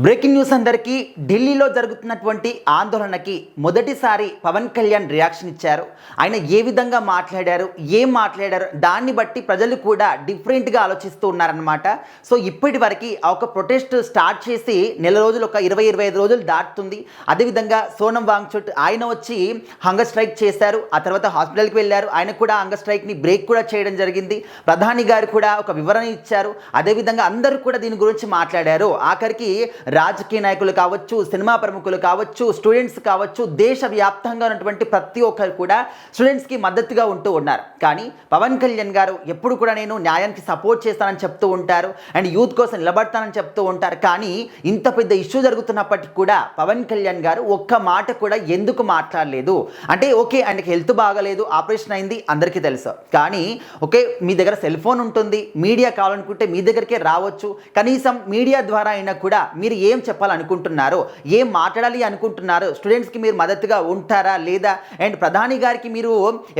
Breaking news అందరికీ. ఢిల్లీలో జరుగుతున్నటువంటి ఆందోళనకి మొదటిసారి పవన్ కళ్యాణ్ రియాక్షన్ ఇచ్చారు. ఆయన ఏ విధంగా మాట్లాడారు, ఏం మాట్లాడారు, దాన్ని బట్టి ప్రజలు కూడా డిఫరెంట్గా ఆలోచిస్తూ ఉన్నారనమాట. సో ఇప్పటి వరకు ఒక ప్రొటెస్ట్ స్టార్ట్ చేసి నెల రోజులు, ఒక 20-25 రోజులు దాటుతుంది. అదేవిధంగా సోనం వాంగ్చుక్ ఆయన వచ్చి హంగర్ స్ట్రైక్ చేశారు. ఆ తర్వాత హాస్పిటల్కి వెళ్ళారు. ఆయన కూడా హంగర్ స్ట్రైక్ని బ్రేక్ కూడా చేయడం జరిగింది. ప్రధాని గారు కూడా ఒక వివరణ ఇచ్చారు. అదేవిధంగా అందరూ కూడా దీని గురించి మాట్లాడారు. ఆఖరికి రాజకీయ నాయకులు కావచ్చు, సినిమా ప్రముఖులు కావచ్చు, స్టూడెంట్స్ కావచ్చు, దేశవ్యాప్తంగా ఉన్నటువంటి ప్రతి ఒక్కరు కూడా స్టూడెంట్స్కి మద్దతుగా ఉంటూ ఉన్నారు. కానీ పవన్ కళ్యాణ్ గారు ఎప్పుడు కూడా నేను న్యాయానికి సపోర్ట్ చేస్తానని చెప్తూ ఉంటారు అండ్ యూత్ కోసం నిలబడతానని చెప్తూ ఉంటారు. కానీ ఇంత పెద్ద ఇష్యూ జరుగుతున్నప్పటికీ కూడా పవన్ కళ్యాణ్ గారు ఒక్క మాట కూడా ఎందుకు మాట్లాడలేదు అంటే, ఓకే ఆయనకి హెల్త్ బాగలేదు, ఆపరేషన్ అయింది, అందరికీ తెలుసు. కానీ ఓకే, మీ దగ్గర సెల్ ఫోన్ ఉంటుంది, మీడియా కావాలనుకుంటే మీ దగ్గరికే రావచ్చు. కనీసం మీడియా ద్వారా అయినా కూడా మీరు ఏం చెప్పాలనుకుంటున్నారో, ఏం మాట్లాడాలి అనుకుంటున్నారో, స్టూడెంట్స్కి మీరు మద్దతుగా ఉంటారా లేదా, అండ్ ప్రధాని గారికి మీరు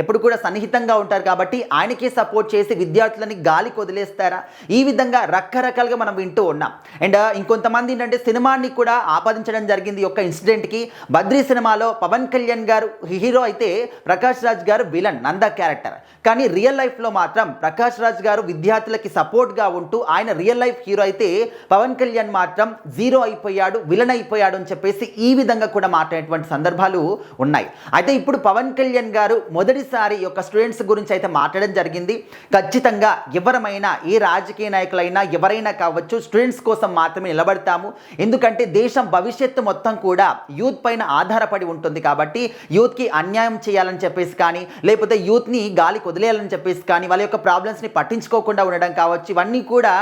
ఎప్పుడు కూడా సన్నిహితంగా ఉంటారు కాబట్టి ఆయనకే సపోర్ట్ చేసి విద్యార్థులని గాలికి వదిలేస్తారా? ఈ విధంగా రకరకాలుగా మనం వింటూ ఉన్నాం. అండ్ ఇంకొంతమంది ఏంటంటే సినిమాని కూడా ఆపాదించడం జరిగింది. ఈ యొక్క ఇన్సిడెంట్కి బద్రీ సినిమాలో పవన్ కళ్యాణ్ గారు హీరో అయితే ప్రకాష్ రాజ్ గారు విలన్, నందా క్యారెక్టర్. కానీ రియల్ లైఫ్లో మాత్రం ప్రకాష్ రాజ్ గారు విద్యార్థులకి సపోర్ట్గా ఉంటూ ఆయన రియల్ లైఫ్ హీరో అయితే పవన్ కళ్యాణ్ మాత్రం జీరో అయిపోయాడు, విలన్ అయిపోయాడు అని చెప్పేసి ఈ విధంగా కూడా మాట్లాడేటువంటి సందర్భాలు ఉన్నాయి. అయితే ఇప్పుడు పవన్ కళ్యాణ్ గారు మొదటిసారి యొక్క స్టూడెంట్స్ గురించి అయితే మాట్లాడడం జరిగింది. ఖచ్చితంగా ఎవరమైనా, ఏ రాజకీయ నాయకులైనా ఎవరైనా కావచ్చు, స్టూడెంట్స్ కోసం మాత్రమే నిలబడతాము. ఎందుకంటే దేశం భవిష్యత్తు మొత్తం కూడా యూత్ పైన ఆధారపడి ఉంటుంది. కాబట్టి యూత్కి అన్యాయం చేయాలని చెప్పేసి కానీ, లేకపోతే యూత్ని గాలికి వదిలేయాలని చెప్పేసి కానీ, వాళ్ళ యొక్క ప్రాబ్లమ్స్ని పట్టించుకోకుండా ఉండడం కావచ్చు, ఇవన్నీ కూడా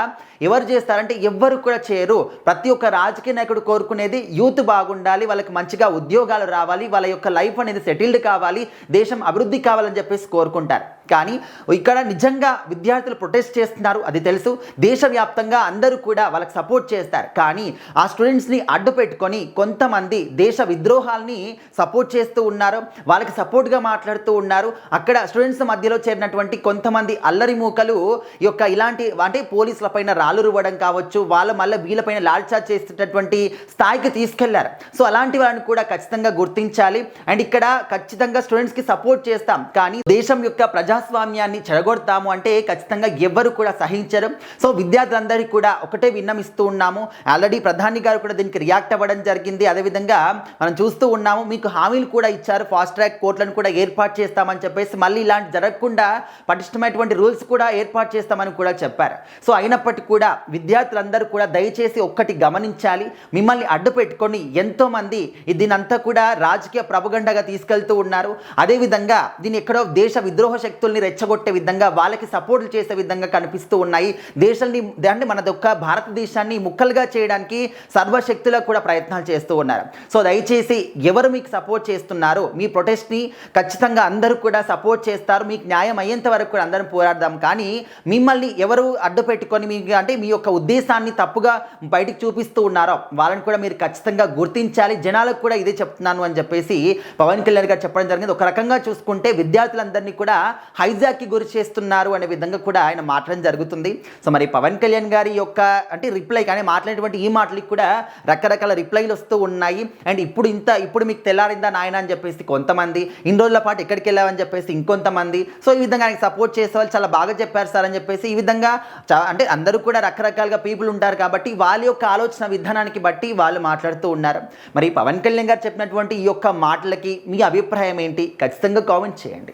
ఎవరు చేస్తారంటే ఎవ్వరు కూడా చేయరు. ప్రతి ఒక్క రాజకీయ నాయకుడు కోరుకునేది యూత్ బాగుండాలి, వాళ్ళకి మంచిగా ఉద్యోగాలు రావాలి, వాళ్ళ యొక్క లైఫ్ అనేది సెటిల్డ్ కావాలి, దేశం అభివృద్ధి కావాలని చెప్పేసి కోరుకుంటారు. కానీ ఇక్కడ నిజంగా విద్యార్థులు ప్రొటెస్ట్ చేస్తున్నారు, అది తెలుసు. దేశవ్యాప్తంగా అందరూ కూడా వాళ్ళకి సపోర్ట్ చేస్తారు. కానీ ఆ స్టూడెంట్స్ని అడ్డు పెట్టుకొని కొంతమంది దేశ విద్రోహాల్ని సపోర్ట్ చేస్తూ ఉన్నారు, వాళ్ళకి సపోర్ట్గా మాట్లాడుతూ ఉన్నారు. అక్కడ స్టూడెంట్స్ మధ్యలో చేరినటువంటి కొంతమంది అల్లరి మూకలు ఈ యొక్క ఇలాంటి అంటే పోలీసుల పైన రాళ్ళు రువ్వడం కావచ్చు, వాళ్ళ మళ్ళీ వీళ్ళపైన లాల్చార్జ్ చేసేటటువంటి స్థాయికి తీసుకెళ్లారు. సో అలాంటి వాళ్ళని కూడా ఖచ్చితంగా గుర్తించాలి. అండ్ ఇక్కడ ఖచ్చితంగా స్టూడెంట్స్కి సపోర్ట్ చేస్తాం, కానీ దేశం యొక్క ప్రజాస్వామ్యాన్ని చెడగొడతాము అంటే ఖచ్చితంగా ఎవ్వరు కూడా సహించరు. సో విద్యార్థులందరికీ కూడా ఒకటే విన్నమిస్తూ ఉన్నాము. ఆల్రెడీ ప్రధాని గారు కూడా దీనికి రియాక్ట్ అవ్వడం జరిగింది. అదేవిధంగా మనం చూస్తూ ఉన్నాము, మీకు హామీలు కూడా ఇచ్చారు, ఫాస్ట్ ట్రాక్ కోర్టులను కూడా ఏర్పాటు చేస్తామని చెప్పేసి, మళ్ళీ ఇలాంటి జరగకుండా పటిష్టమైనటువంటి రూల్స్ కూడా ఏర్పాటు చేస్తామని కూడా చెప్పారు. సో అయినప్పటికీ కూడా విద్యార్థులందరూ కూడా దయచేసి ఒక్కటి గమనించాలి, మిమ్మల్ని అడ్డు పెట్టుకొని ఎంతోమంది దీనంతా కూడా రాజకీయ ప్రపగండగా తీసుకెళ్తూ ఉన్నారు. అదేవిధంగా దీన్ని ఎక్కడో దేశ విద్రోహ శక్తుల్ని రెచ్చగొట్టే విధంగా, వాళ్ళకి సపోర్ట్లు చేసే విధంగా కనిపిస్తూ ఉన్నాయి. దేశాన్ని అంటే మన యొక్క భారతదేశాన్ని ముక్కలుగా చేయడానికి సర్వశక్తులకు కూడా ప్రయత్నాలు చేస్తూ ఉన్నారు. సో దయచేసి ఎవరు మీకు సపోర్ట్ చేస్తున్నారో మీ ప్రొటెస్ట్ని ఖచ్చితంగా అందరూ కూడా సపోర్ట్ చేస్తారు. మీకు న్యాయం అయ్యేంత వరకు కూడా అందరం పోరాడదాం. కానీ మిమ్మల్ని ఎవరు అడ్డు పెట్టుకొని మీకు అంటే మీ యొక్క ఉద్దేశాన్ని తప్పుగా బయటికి చూపిస్తూ ఉన్నారో వాళ్ళని కూడా మీరు ఖచ్చితంగా గుర్తించాలి. జనాలకు కూడా ఇదే చెప్తున్నాను అని చెప్పేసి పవన్ కళ్యాణ్ గారు చెప్పడం జరిగింది. ఒక రకంగా చూసుకుంటే విద్యార్థులందరినీ కూడా హైజాక్కి గురి చేస్తున్నారు అనే విధంగా కూడా ఆయన మాట్లాడడం జరుగుతుంది. సో మరి పవన్ కళ్యాణ్ గారి యొక్క అంటే రిప్లై కానీ మాట్లాడినటువంటి ఈ మాటలకి కూడా రకరకాల రిప్లైలు వస్తూ ఉన్నాయి. అండ్ ఇప్పుడు మీకు తెల్లారిందా నాయన అని చెప్పేసి కొంతమంది, ఇన్ని రోజుల పాటు ఎక్కడికి వెళ్ళావని చెప్పేసి ఇంకొంతమంది. సో ఈ విధంగా ఆయనకి సపోర్ట్ చేసే వాళ్ళు చాలా బాగా చెప్పారు సార్ అని చెప్పేసి ఈ విధంగా అంటే అందరూ కూడా రకరకాలుగా పీపుల్ ఉంటారు కాబట్టి వాళ్ళ యొక్క ఆలోచన విధానానికి బట్టి వాళ్ళు మాట్లాడుతూ ఉన్నారు. మరి పవన్ కళ్యాణ్ గారు చెప్పినటువంటి ఈ యొక్క మాటలకి మీ అభిప్రాయం ఏంటి? ఖచ్చితంగా కామెంట్ చేయండి.